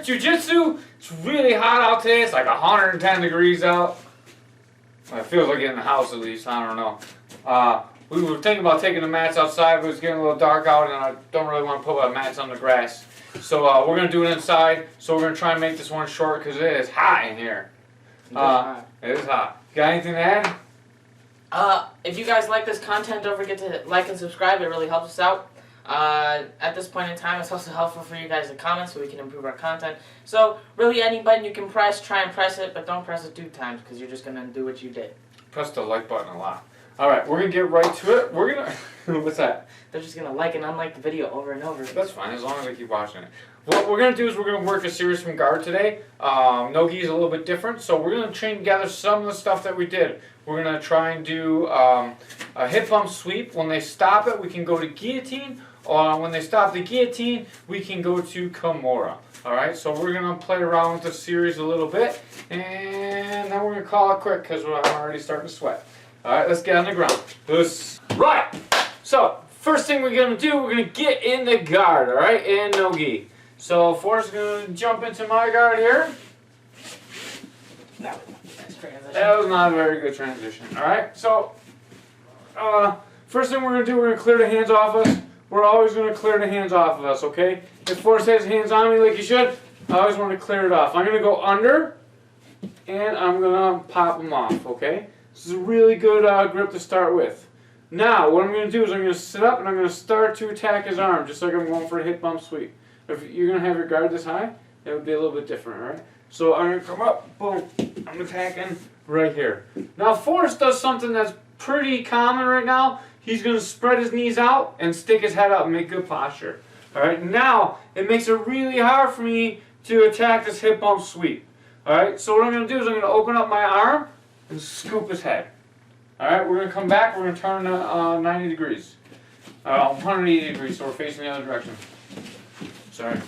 Forrest Jiu-Jitsu. It's really hot out today. It's like 110 degrees out. It feels like in the house at least. I don't know. We were thinking about taking the mats outside, but it's getting a little dark out, and I don't really want to put my mats on the grass. So we're going to do it inside. So we're going to try and make this one short because it is hot in here. It is hot. Got anything to add? If you guys like this content, don't forget to like and subscribe. It really helps us out. At this point in time, it's also helpful for you guys to comment so we can improve our content. So really any button you can press, try and press it, but don't press it 2 times because you're just going to do what you did. Press the like button a lot. Alright, we're going to get right to it. We're going to... What's that? They're just going to like and unlike the video over and over. That's fine, as long as they keep watching it. What we're going to do is we're going to work a series from guard today. No-gi is a little bit different, so we're going to chain together some of the stuff that we did. We're going to try and do a hip bump sweep. When they stop it, we can go to guillotine. When they stop the guillotine, we can go to Kimura. Alright, so we're going to play around with the series a little bit, and then we're going to call it quick because I'm already starting to sweat. Alright, let's get on the ground. Right, so first thing we're going to do, we're going to get in the guard, alright, and no-gi. So Forrest is going to jump into my guard here. Nice transition. That was not a very good transition. Alright, so first thing we're going to do, we're going to clear the hands off us. We're always going to clear the hands off of us, okay? If Forrest has hands on me like you should, I always want to clear it off. I'm going to go under, and I'm going to pop them off, okay? This is a really good grip to start with. Now, what I'm going to do is I'm going to sit up, and I'm going to start to attack his arm, just like I'm going for a hip bump sweep. If you're going to have your guard this high, it would be a little bit different, all right? So I'm going to come up, boom, I'm attacking right here. Now, Forrest does something that's pretty common right now. He's going to spread his knees out and stick his head up and make good posture. Alright, now it makes it really hard for me to attack this hip bump sweep. Alright, so what I'm going to do is I'm going to open up my arm and scoop his head. Alright, we're going to come back, we're going to turn 90 degrees. 180 degrees, so we're facing the other direction. Sorry.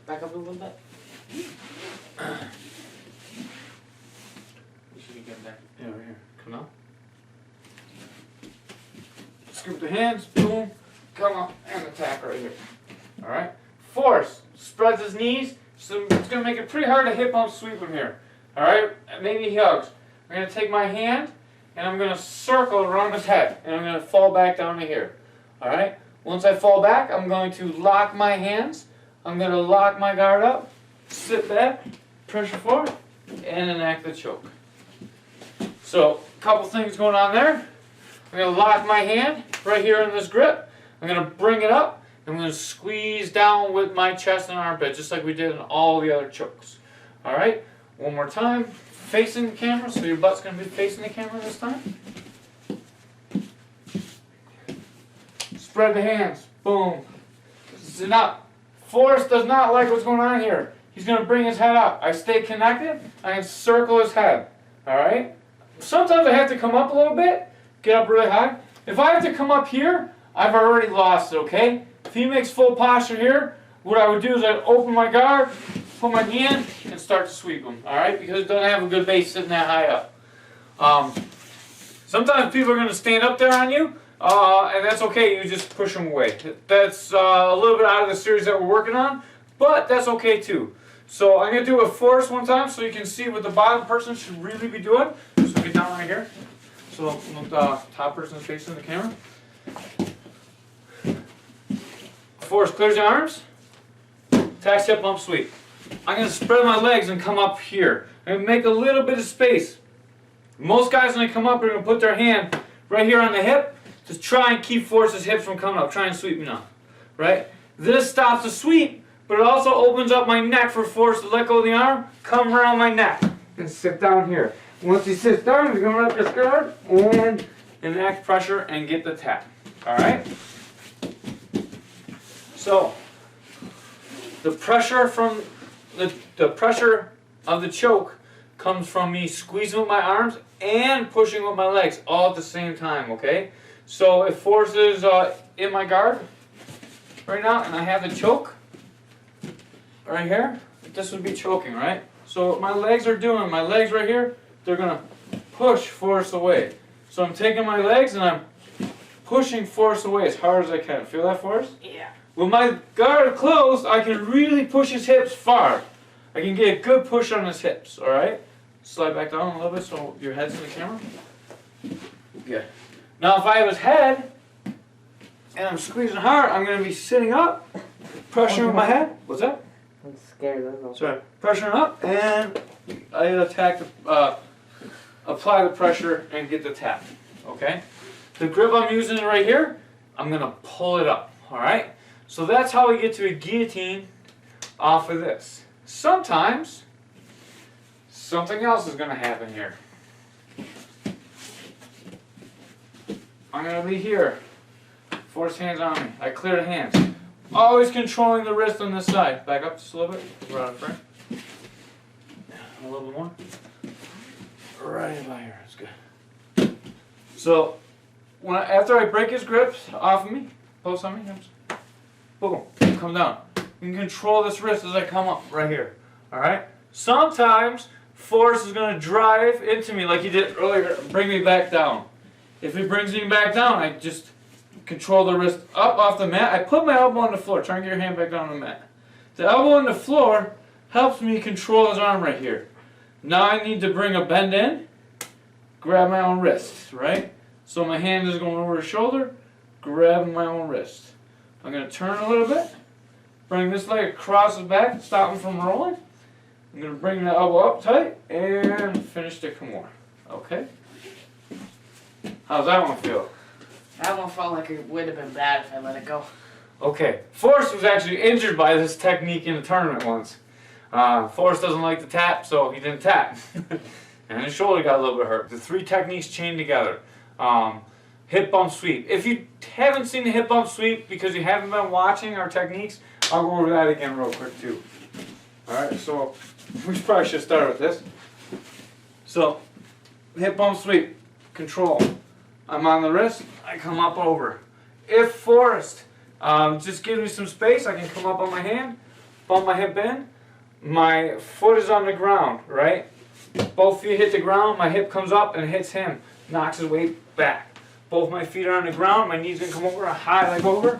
Back up a little bit. You should get back. Yeah, over here. Come on. Scoop the hands, boom, come up and attack right here. Alright? Forrest spreads his knees, so it's going to make it pretty hard to hip bump sweep him here. Alright? Maybe he hugs. I'm going to take my hand and I'm going to circle around his head and I'm going to fall back down to here. Alright? Once I fall back, I'm going to lock my hands. I'm going to lock my guard up, sit back, pressure forward, and enact the choke. So, a couple things going on there. I'm going to lock my hand right here in this grip. I'm going to bring it up. I'm going to squeeze down with my chest and armpit, just like we did in all the other chokes. Alright? One more time. Facing the camera, so your butt's going to be facing the camera this time. Spread the hands. Boom. Forrest does not like what's going on here. He's going to bring his head up. I stay connected. I can circle his head. Alright? Sometimes I have to come up a little bit. Get up really high. If I have to come up here, I've already lost it, okay? If he makes full posture here, what I would do is I'd open my guard, put my knee in, and start to sweep him, alright? Because it doesn't have a good base sitting that high up. Sometimes people are going to stand up there on you, and that's okay, you just push them away. That's a little bit out of the series that we're working on, but that's okay too. So I'm going to do it with Forrest one time so you can see what the bottom person should really be doing. So get down right here. So the top person is facing the camera. Forrest clears your arms. Attacks hip bump sweep. I'm going to spread my legs and come up here. And make a little bit of space. Most guys when they come up are going to put their hand right here on the hip to try and keep Forrest's hips from coming up. Try and sweep me now. Right? This stops the sweep, but it also opens up my neck for Forrest to let go of the arm, come around my neck, and sit down here. Once he sits down, he's going to let this guard and enact pressure and get the tap. Alright? So, the pressure from the pressure of the choke comes from me squeezing with my arms and pushing with my legs all at the same time, okay? So if Forrest is in my guard right now and I have the choke right here, this would be choking, right? So what my legs are doing, my legs right here, they're going to push Forrest away. So I'm taking my legs and I'm pushing Forrest away as hard as I can. Feel that, Forrest? Yeah. With my guard closed, I can really push his hips far. I can get a good push on his hips, alright? Slide back down a little bit so your head's in the camera. Good. Now if I have his head, and I'm squeezing hard, I'm going to be sitting up, pressuring with my head. What's that? I'm scared, that's all. Sorry. Pressuring up, and I apply the pressure and get the tap. Okay? The grip I'm using right here, I'm going to pull it up. Alright? So that's how we get to a guillotine off of this. Sometimes, something else is going to happen here. I'm going to be here. Force hands on me. I clear the hands. Always controlling the wrist on this side. Back up just a little bit. Right out of frame. A little bit more. Right about here. That's good. So, after I break his grips off of me, pulse on me, boom, come down. You can control this wrist as I come up right here. Alright? Sometimes Forrest is going to drive into me like he did earlier, bring me back down. If he brings me back down, I just control the wrist up off the mat. I put my elbow on the floor. Try and get your hand back down on the mat. The elbow on the floor helps me control his arm right here. Now I need to bring a bend in, grab my own wrist, right? So my hand is going over his shoulder, grabbing my own wrist. I'm going to turn a little bit, bring this leg across the back, stop him from rolling. I'm going to bring the elbow up tight and finish the Kimura. Okay? How's that one feel? That one felt like it would have been bad if I let it go. Okay, Forrest was actually injured by this technique in a tournament once. Forrest doesn't like to tap, so he didn't tap. And his shoulder got a little bit hurt. The three techniques chained together. Hip bump sweep. If you haven't seen the hip bump sweep because you haven't been watching our techniques, I'll go over that again real quick too. Alright, so we probably should start with this. So, hip bump sweep. Control. I'm on the wrist, I come up over. If Forrest just gives me some space, I can come up on my hand, bump my hip in. My foot is on the ground, right? Both feet hit the ground, my hip comes up and hits him, knocks his weight back. Both my feet are on the ground, my knees gonna come over, a high leg over,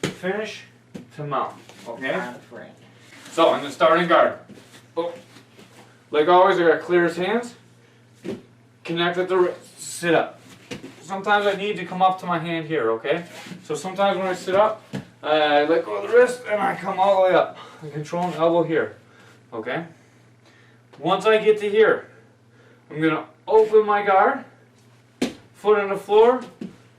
finish to mount. Okay? So I'm gonna start in guard. Oh. Like always, I gotta clear his hands, connect at the wrist, sit up. Sometimes I need to come up to my hand here, okay? So sometimes when I sit up, I let go of the wrist and I come all the way up. I'm controlling the elbow here, okay? Once I get to here, I'm going to open my guard, foot on the floor,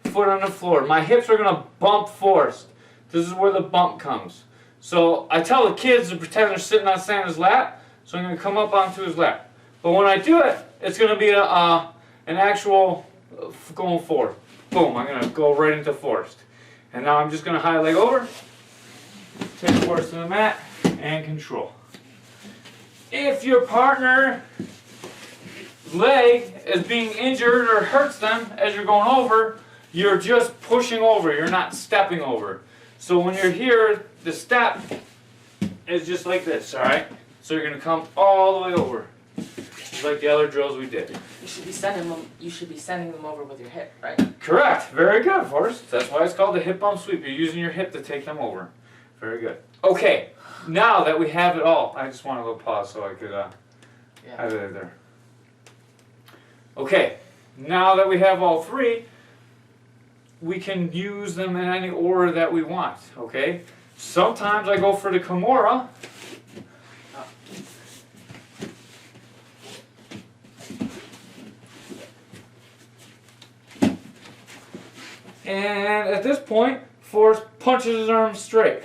foot on the floor. My hips are going to bump Forrest. This is where the bump comes. So I tell the kids to pretend they're sitting on Santa's lap, so I'm going to come up onto his lap. But when I do it, it's going to be an actual going forward. Boom, I'm going to go right into Forrest. And now I'm just going to high leg over, take Forrest to the mat, and control. If your partner's leg is being injured or hurts them as you're going over, you're just pushing over, you're not stepping over. So when you're here, the step is just like this, alright? So you're going to come all the way over. Just like the other drills we did. You should be sending them over with your hip, right? Correct. Very good, Forrest. That's why it's called the hip bump sweep. You're using your hip to take them over. Very good. Okay, now that we have it all, I just want a little pause so I could have it there. Okay, now that we have all three, we can use them in any order that we want, okay? Sometimes I go for the Kimura. And at this point, Forrest punches his arm straight.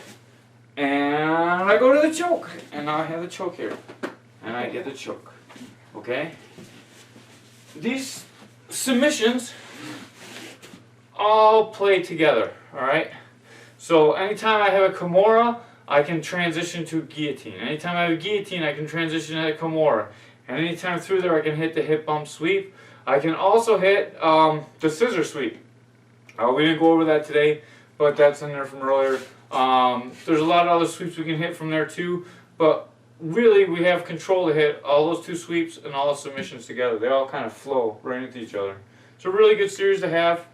And I go to the choke. And now I have the choke here. And I get the choke. Okay? These submissions all play together. Alright? So anytime I have a Kimura, I can transition to guillotine. Anytime I have a guillotine, I can transition to a Kimura. And anytime through there, I can hit the hip bump sweep. I can also hit the scissor sweep. We didn't go over that today, but that's in there from earlier. There's a lot of other sweeps we can hit from there too, but really we have control to hit all those two sweeps and all the submissions together. They all kind of flow right into each other. It's a really good series to have.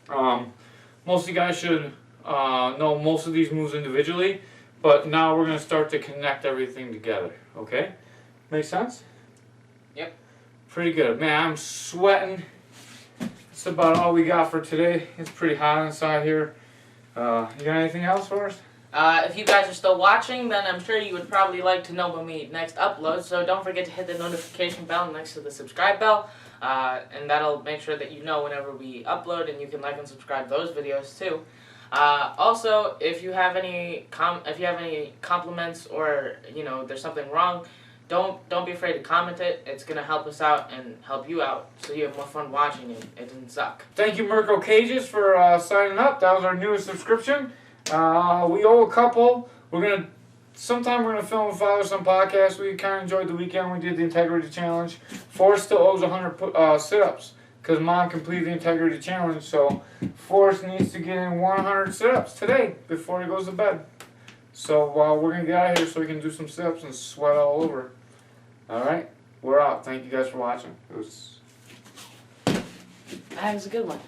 Most of you guys should know most of these moves individually, but now we're going to start to connect everything together, okay? Make sense? Yep. Pretty good. Man, I'm sweating. That's about all we got for today. It's pretty hot inside here. You got anything else for us? If you guys are still watching, then I'm sure you would probably like to know when we next upload, so don't forget to hit the notification bell next to the subscribe bell, and that'll make sure that you know whenever we upload, and you can like and subscribe those videos too. Also, if you have any compliments or there's something wrong, don't be afraid to comment it. It's gonna help us out and help you out, so you have more fun watching it. It doesn't suck. Thank you, Mirko Cages, for signing up. That was our newest subscription. We owe a couple. Sometime we're gonna film a Father Son podcast. We kind of enjoyed the weekend. We did the integrity challenge. Forrest still owes 100 sit-ups because Mom completed the integrity challenge. So Forrest needs to get in 100 sit-ups today before he goes to bed. So we're gonna get out of here so we can do some sit-ups and sweat all over. All right, we're out. Thank you guys for watching. That was a good one.